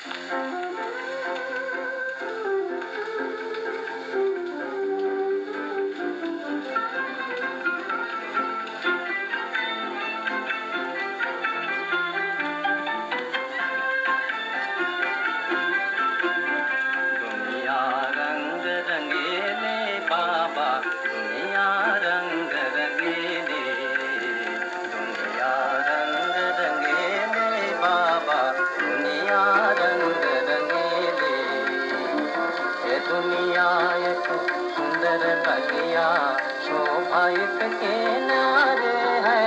दुनिया रंग रंगीले बाबा, दुनिया रंग रंगीले, दुनिया रंग रंगीले बाबा, दुनिया रंग रंगीले। ये दुनिया एक सुंदर बगिया, शोभा एक किनारे है।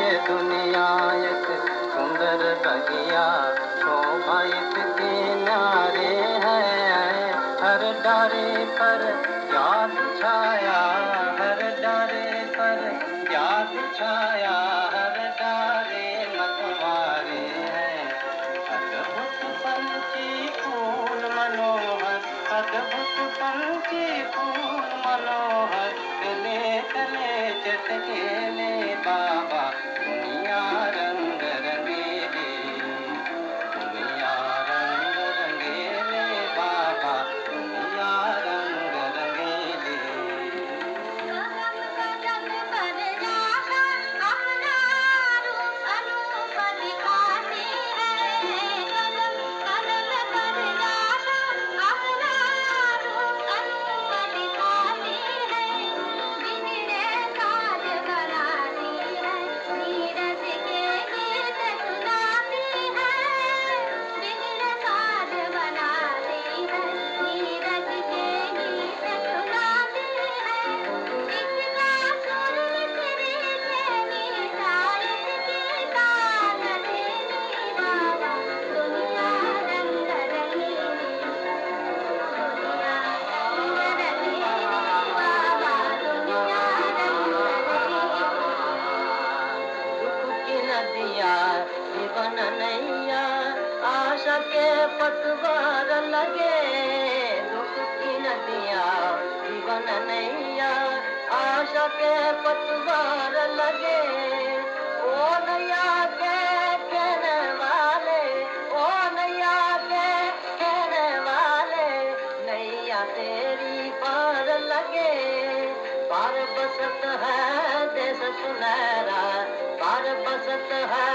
ये दुनिया एक सुंदर बगिया, शोभा एक किनारे है। हर डारे पर याद छाया, हर डारे पर याद छाया, हर डारे मतवारे हैं। अद्भुत पंछी फूल मनोहर, अद्भुत पंछी फूल मनोहर, तले तले चटकेले बाबा, दुनिया रंग रंगीले, दुनिया रंग रंगीले बाबा, दुनिया रंग रंगीले। जीवन नैया आशा के पतवार लगे, दुख की नदिया जीवन नैया आशा के पतवार लगे। ओ नैया के कहने वाले, ओ नैया के कहने वाले, नैया तेरी पार लगे। पार बसत है देश सुनहरा, पार बसत है